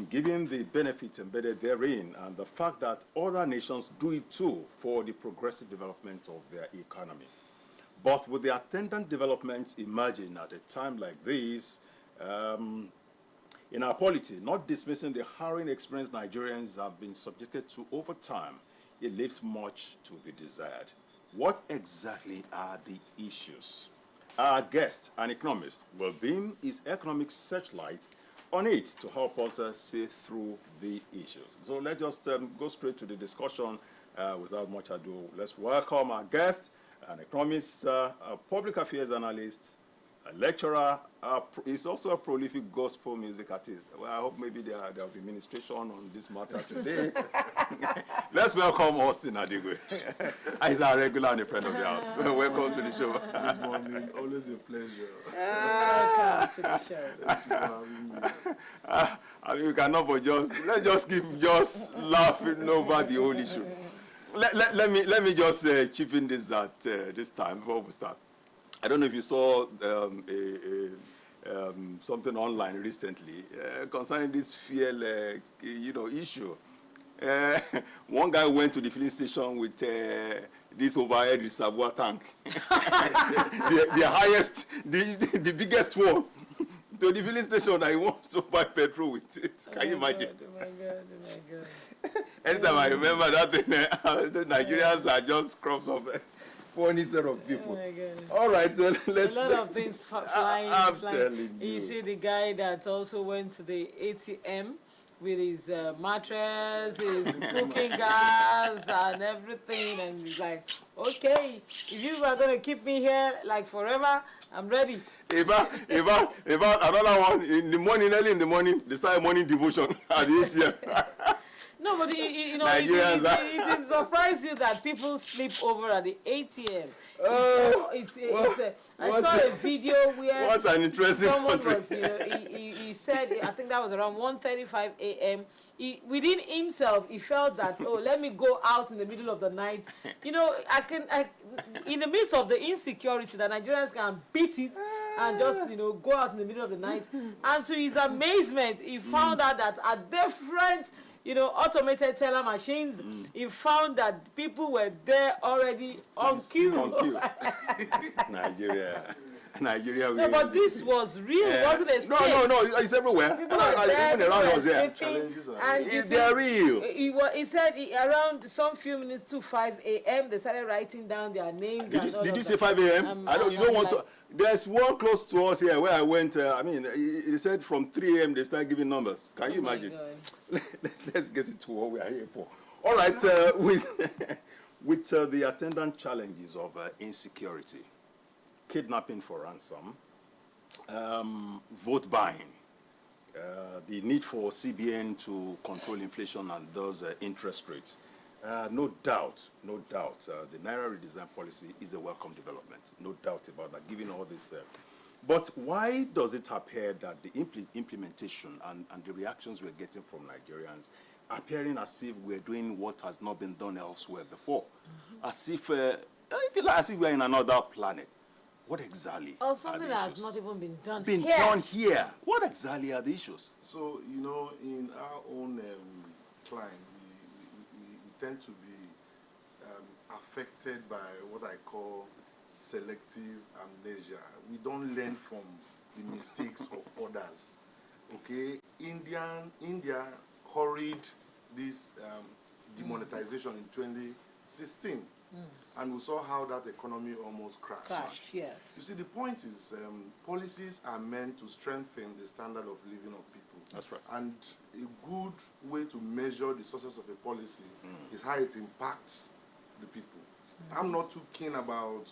given the benefits embedded therein and the fact that other nations do it too for the progressive development of their economy. But with the attendant developments emerging at a time like this, in our polity, not dismissing the harrowing experience Nigerians have been subjected to over time, it leaves much to be desired. What exactly are the issues? Our guest, an economist, will beam his economic searchlight on it to help us see through the issues. So let's just go straight to the discussion without much ado. Let's welcome our guest, an economist, a public affairs analyst, a lecturer. He's also a prolific gospel music artist. Well, I hope maybe there will be ministration on this matter today. Let's welcome Austin Adigwe. He's our regular and a friend of the house. Welcome to the show. Good morning. Always a pleasure. Welcome to the show. Thank you for having me. I mean, we cannot but let's just keep laughing over the whole issue. Let me just chip in this time before we start. I don't know if you saw something online recently concerning this fuel, issue. One guy went to the filling station with this overhead reservoir tank, the highest, the biggest one, to the filling station. I wants to buy petrol with it. Can you imagine? Oh my God. Anytime I remember that thing, the Nigerians are just crops of funny set of people. Oh my God. All right, let's. A lot of things flying. I'm telling you. You see the guy that also went to the ATM with his mattress, his cooking gas, and everything, and he's like, okay, if you are going to keep me here like forever, I'm ready. About another one in the morning, early in the morning, they start morning devotion at the ATM. No, but it is surprising that people sleep over at the ATM. I saw a video where what an interesting someone country. was, he said, I think that was around 1:35 a.m. Within himself, he felt that, let me go out in the middle of the night. In the midst of the insecurity, that Nigerians can beat it and just, go out in the middle of the night. And to his amazement, he found out that at different automated teller machines, he found that people were there already on queue. Nigeria. No, but this was real, wasn't it? No, it's everywhere. People were there, even around us there. Challenges are And They're real. He said around some few minutes to 5 a.m. they started writing down their names. Did you say 5 a.m.? You don't want to. There's one close to us here where I went. He said from 3 a.m. they start giving numbers. Can you imagine? Let's get into what we are here for. All right, with the attendant challenges of insecurity, kidnapping for ransom, vote buying, the need for CBN to control inflation and those interest rates. No doubt, the Naira redesign policy is a welcome development. No doubt about that, given all this. But why does it appear that the implementation and the reactions we're getting from Nigerians appearing as if we're doing what has not been done elsewhere before? As if, I feel like as if we're in another planet. What exactly or something are the that has issues? not even been done Done here. What exactly are the issues? So, in our own climate, we tend to be affected by what I call selective amnesia. We don't learn from the mistakes of others. Okay, India hurried this demonetization in 2016, and we saw how that economy almost crashed. Yes. You see, the point is policies are meant to strengthen the standard of living of people. That's right. And a good way to measure the success of a policy is how it impacts the people. I'm not too keen about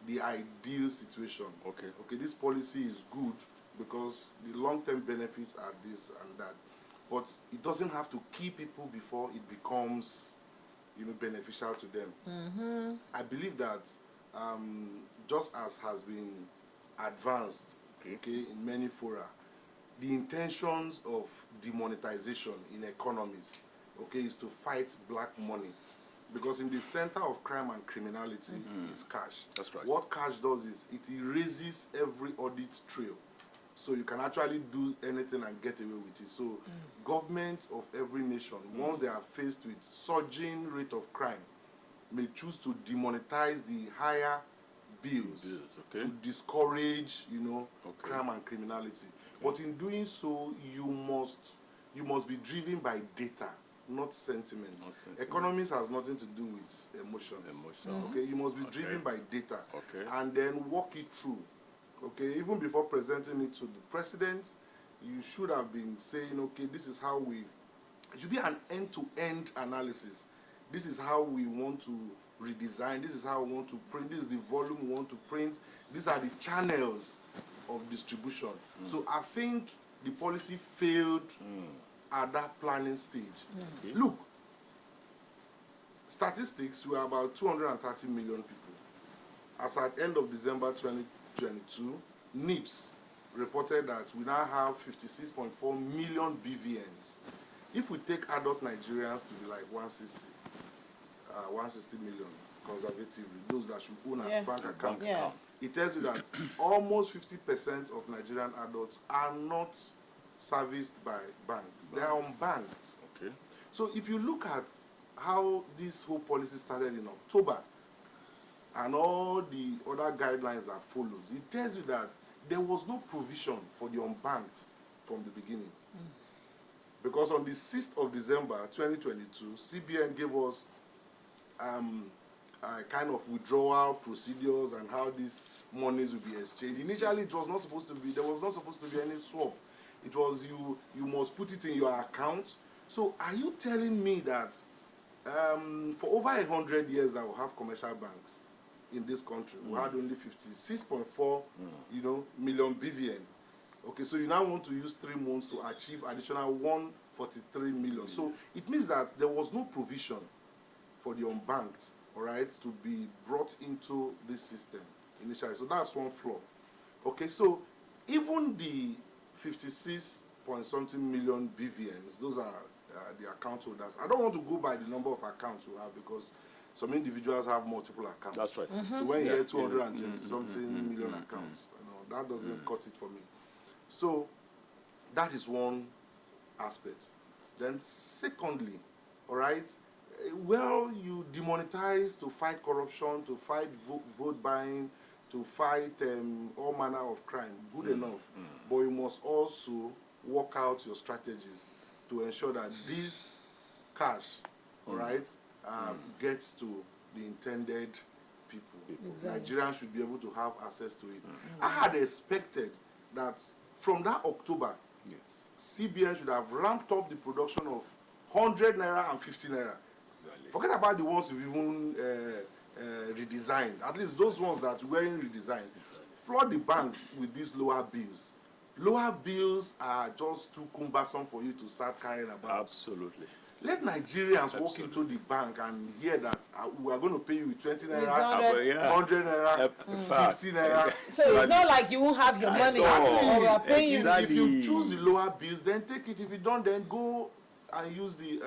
the ideal situation. Okay, this policy is good because the long-term benefits are this and that, but it doesn't have to keep people before it becomes, beneficial to them. I believe that just as has been advanced, in many fora, the intentions of demonetization in economies, is to fight black money. Because in the center of crime and criminality is cash. That's right. What cash does is it erases every audit trail. So you can actually do anything and get away with it. So governments of every nation, once they are faced with surging rate of crime, may choose to demonetize the higher bills to discourage, crime and criminality. But in doing so, you must be driven by data, not sentiment. Economics has nothing to do with emotions. Okay, you must be driven by data, and then walk it through. Okay, even before presenting it to the president, you should have been saying, okay, this is how it should be an end-to-end analysis. This is how we want to redesign. This is how we want to print. This is the volume we want to print. These are the channels of distribution. So I think the policy failed at that planning stage. Look, statistics were about 230 million people. As at end of December 2022, NIPS reported that we now have 56.4 million BVNs. If we take adult Nigerians to be like 160 million conservatively, those that should own a bank account, it tells you that almost 50% of Nigerian adults are not serviced by banks. They are unbanked. So if you look at how this whole policy started in October and all the other guidelines that follows, it tells you that there was no provision for the unbanked from the beginning. Because on the 6th of December 2022, CBN gave us a kind of withdrawal procedures and how these monies will be exchanged. Initially, it was not supposed to be, there was not supposed to be any swap. It was you must put it in your account. So are you telling me that for over 100 years that we have commercial banks in this country, we had only 56.4 million BVN. Okay, so you now want to use 3 months to achieve additional 143 million. So it means that there was no provision for the unbanked, all right, to be brought into this system initially. So that's one flaw. Okay, so even the 56 point something million BVNs, those are the account holders. I don't want to go by the number of accounts we have because some individuals have multiple accounts. That's right. So when you hear 220 something million accounts, that doesn't cut it for me. So that is one aspect. Then secondly, all right, well, you demonetize to fight corruption, to fight vote buying, to fight all manner of crime. Good enough. But you must also work out your strategies to ensure that this cash, all right, gets to the intended people. Nigerians should be able to have access to it. I had expected that from that October, CBN should have ramped up the production of 100 naira and 50 naira. Forget about the ones we've even redesigned. At least those ones that weren't redesigned. Flood the banks with these lower bills. Lower bills are just too cumbersome for you to start carrying about. Absolutely. Let Nigerians walk into the bank and hear that we are going to pay you with 20 naira, 100 naira, 50 naira. So it's not like you won't have your money or we are paying you. If you choose the lower bills, then take it. If you don't, then go and use the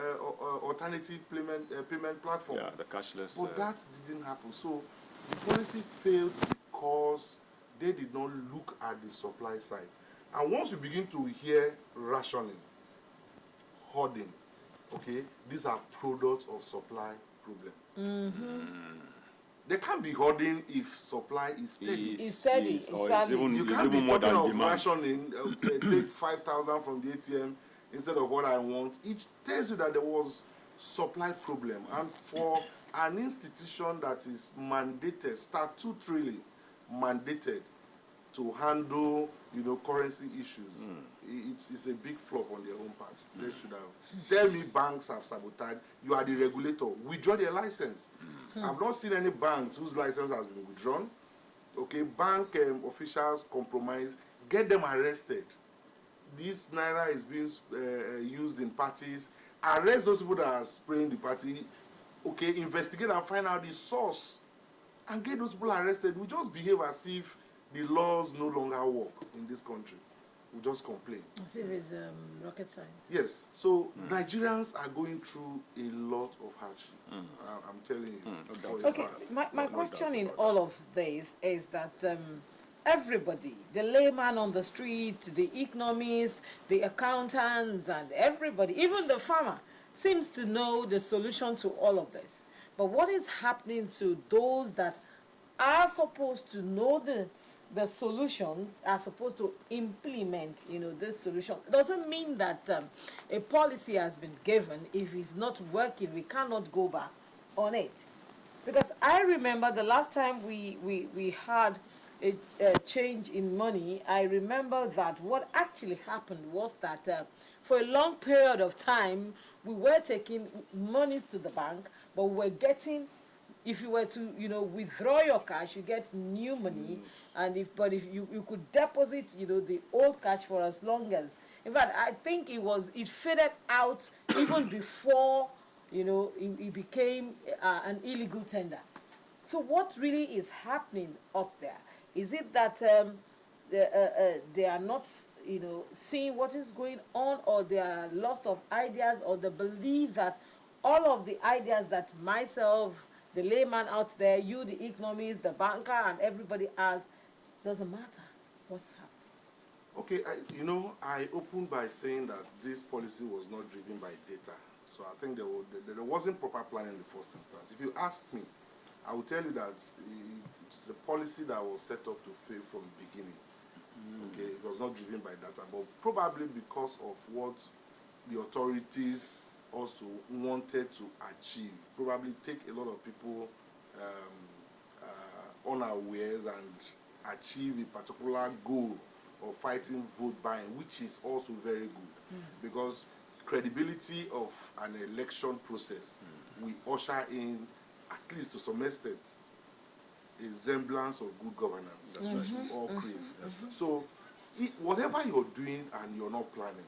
alternative payment platform. Yeah, the cashless. But that didn't happen. So the policy failed because they did not look at the supply side. And once you begin to hear rationing, hoarding, okay, these are products of supply problem. There can't be hoarding if supply is steady. It's steady, exactly. You can't be talking of rationing, take 5,000 from the ATM instead of what I want. It tells you that there was supply problem. And for an institution that is mandated, statutorily mandated to handle, currency issues, it's a big flop on their own part. They should have. Tell me banks have sabotaged. You are the regulator. Withdraw their license. I've not seen any banks whose license has been withdrawn. Okay, bank officials compromise. Get them arrested. This naira is being used in parties. Arrest those people that are spraying the party. Okay, investigate and find out the source. And get those people arrested. We just behave as if the laws no longer work in this country. We just complain. As if it's rocket science. Yes. So Nigerians are going through a lot of hardship. I'm telling you. Okay. My question in all of this is that everybody, the layman on the street, the economists, the accountants, and everybody, even the farmer, seems to know the solution to all of this. But what is happening to those that are supposed to know the solutions, are supposed to implement, this solution? It doesn't mean that a policy has been given. If it's not working, we cannot go back on it. Because I remember the last time we had a change in money, I remember that what actually happened was that for a long period of time, we were taking monies to the bank, but we were getting, if you were to, withdraw your cash, you get new money, and if you could deposit, the old cash for as long as, in fact, I think it faded out even before, it became an illegal tender. So what really is happening up there? Is it that they are not, seeing what is going on, or they are lost of ideas, or they believe that all of the ideas that myself, the layman out there, you, the economist, the banker, and everybody has, doesn't matter what's happening? Okay, I opened by saying that this policy was not driven by data. So I think there wasn't proper planning in the first instance. If you ask me, I will tell you that it's a policy that was set up to fail from the beginning. Okay, it was not driven by data, but probably because of what the authorities also wanted to achieve. Probably take a lot of people unawares and achieve a particular goal of fighting vote buying, which is also very good, because credibility of an election process we usher in, at least to some extent, a semblance of good governance. That's right. We all crave. So, whatever you're doing and you're not planning,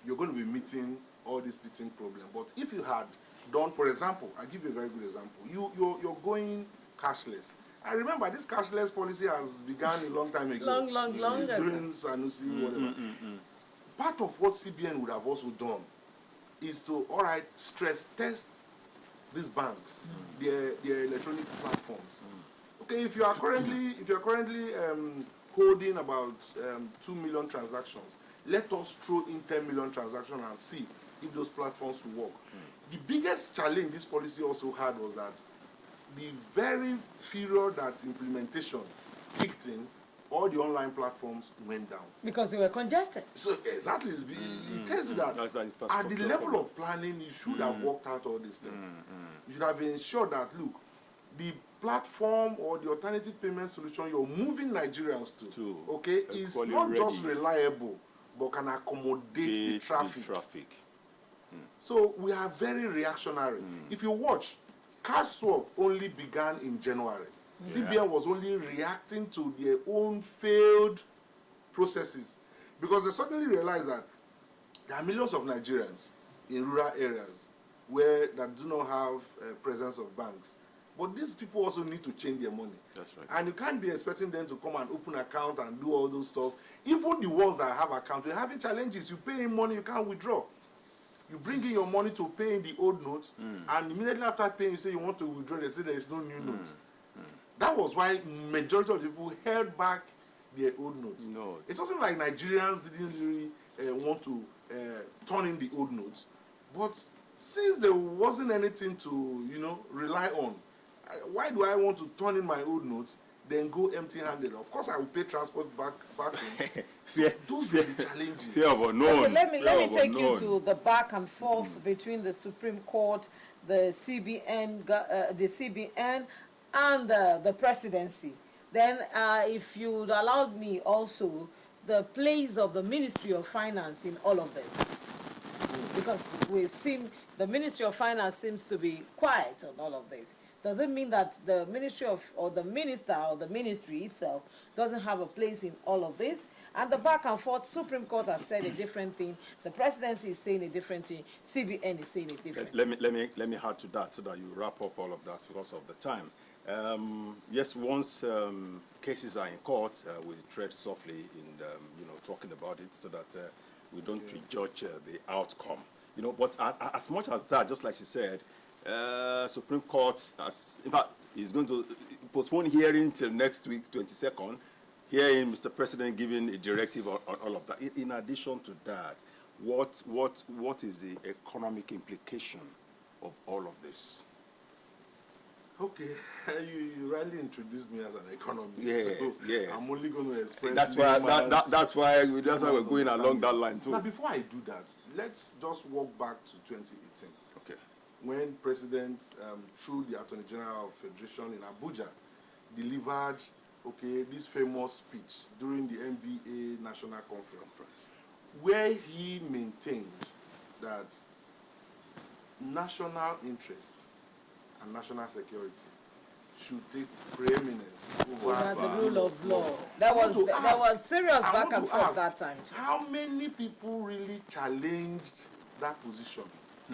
you're going to be meeting all these teething problems. But if you had done, for example, I'll give you a very good example. You're going cashless. I remember this cashless policy has begun a long time ago. Long during Sanusi, whatever. Part of what CBN would have also done is to, all right, stress test these banks, their electronic platforms. Okay, if you are currently holding about 2 million transactions, let us throw in 10 million transactions and see if those platforms will work. The biggest challenge this policy also had was that the very period that implementation kicked in, all the online platforms went down. Because they were congested. So exactly, it tells you that at the level of planning, you should have worked out all these things. You should have ensured that, look, the platform or the alternative payment solution you're moving Nigerians to, okay, is not just reliable, but can accommodate the traffic. So we are very reactionary. If you watch, cash swap only began in January. CBN was only reacting to their own failed processes, because they suddenly realized that there are millions of Nigerians in rural areas that do not have presence of banks. But these people also need to change their money. That's right. And you can't be expecting them to come and open account and do all those stuff. Even the ones that have accounts, they're having challenges. You pay in money, you can't withdraw. You bring in your money to pay in the old notes, and immediately after paying, you say you want to withdraw, they say there is no new notes. That was why majority of people held back their old notes. It wasn't like Nigerians didn't really want to turn in the old notes. But since there wasn't anything to, rely on, why do I want to turn in my old notes, then go empty-handed? Of course, I will pay transport back home. So those were the challenges. Okay, let me take you to the back and forth between the Supreme Court, the CBN, and the presidency. Then, if you'd allowed me also, the place of the Ministry of Finance in all of this. Because the Ministry of Finance seems to be quiet on all of this. Doesn't mean that the ministry or the minister or the ministry itself doesn't have a place in all of this. And the back and forth, Supreme Court has said a different thing. The presidency is saying a different thing. CBN is saying a different thing. Let me add to that so that you wrap up all of that because of the time. Yes, once cases are in court, we tread softly in talking about it so that we don't prejudge the outcome. But as much as that, just like she said, Supreme Court, in fact, is going to postpone hearing till next week, 22nd, hearing Mr. President giving a directive on all of that. In addition to that, what is the economic implication of all of this? Okay, you rightly introduced me as an economist. Yes, so yes. I'm only going to express. That's why we're going along that line too. Now, before I do that, let's just walk back to 2018. Okay. When President, through the Attorney General of Federation in Abuja, delivered, this famous speech during the NBA National Conference, where he maintained that national interest and national security should take preeminence over the rule of law. That was serious back and forth that time. How many people really challenged that position?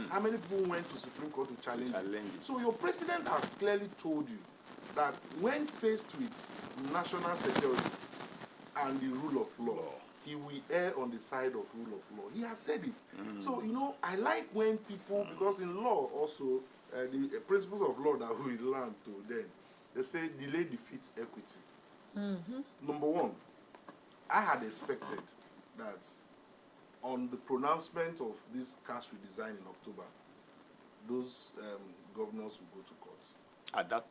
How many people went to Supreme Court to challenge it? So your president has clearly told you that when faced with national security and the rule of law, he will err on the side of rule of law. He has said it. So, I like when people, because in law also, the principles of law that we learn to then, they say delay defeats equity. Number one, I had expected that on the pronouncement of this cash redesign in October, those governors will go to court. At that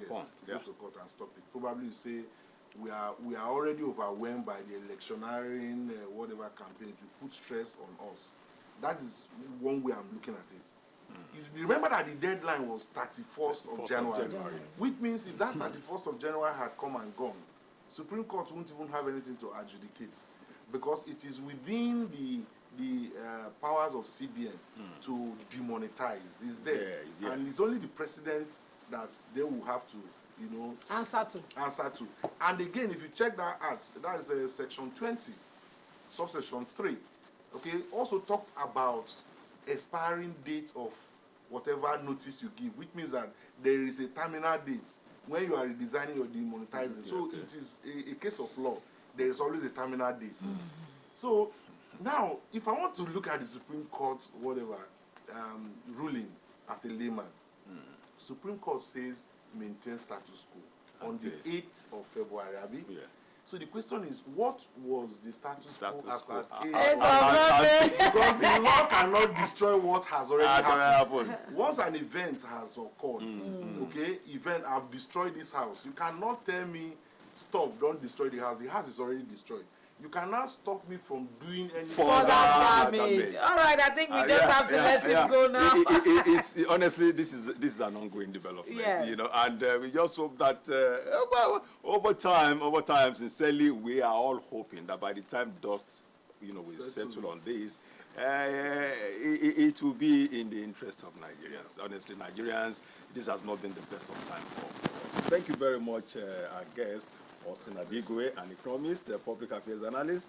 point, go to court and stop it. Probably you say we are already overwhelmed by the electioneering whatever campaign to put stress on us. That is one way I'm looking at it. You remember that the deadline was 31st of January, which means if that 31st of January had come and gone, Supreme Court won't even have anything to adjudicate, because it is within the powers of CBN to demonetize. It's there, and it's only the president that they will have to, answer to. And again, if you check that act, that is section 20, subsection 3. Okay, also talked about expiring date of whatever notice you give, which means that there is a terminal date when you are redesigning or demonetizing. It is a case of law. There is always a terminal date. So now, if I want to look at the Supreme Court, ruling as a layman, Supreme Court says maintain status quo on the 8th of February, Abi? Yeah. So the question is, what was the status quo as at 8th? Because the law cannot destroy what has already happened. Once an event has occurred, event, I've destroyed this house. You cannot tell me, stop, don't destroy the house. The house is already destroyed. You cannot stop me from doing any further damage. All right, I think we just have to let him go now. It's honestly, this is an ongoing development. Yes. And we just hope that over time, sincerely, we are all hoping that by the time dust, will settle on this, it will be in the interest of Nigerians. Honestly, Nigerians, this has not been the best of time for us. Thank you very much, our guest, Austin Adigwe, an economist, a public affairs analyst.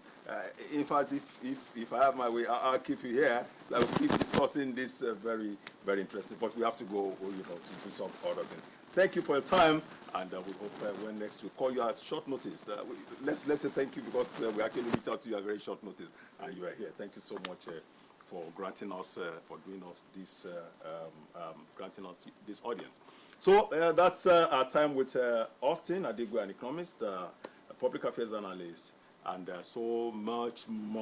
In fact, if I have my way, I'll keep you here. I'll keep discussing this very, very interesting. But we have to go, to do some other things. Thank you for your time, and we hope when next we call you at short notice. Let's say thank you, because we actually reached out to you at very short notice, and you are here. Thank you so much for granting us, for doing us this, granting us this audience. So that's our time with Austin Adigwe, an economist, a public affairs analyst, and so much more.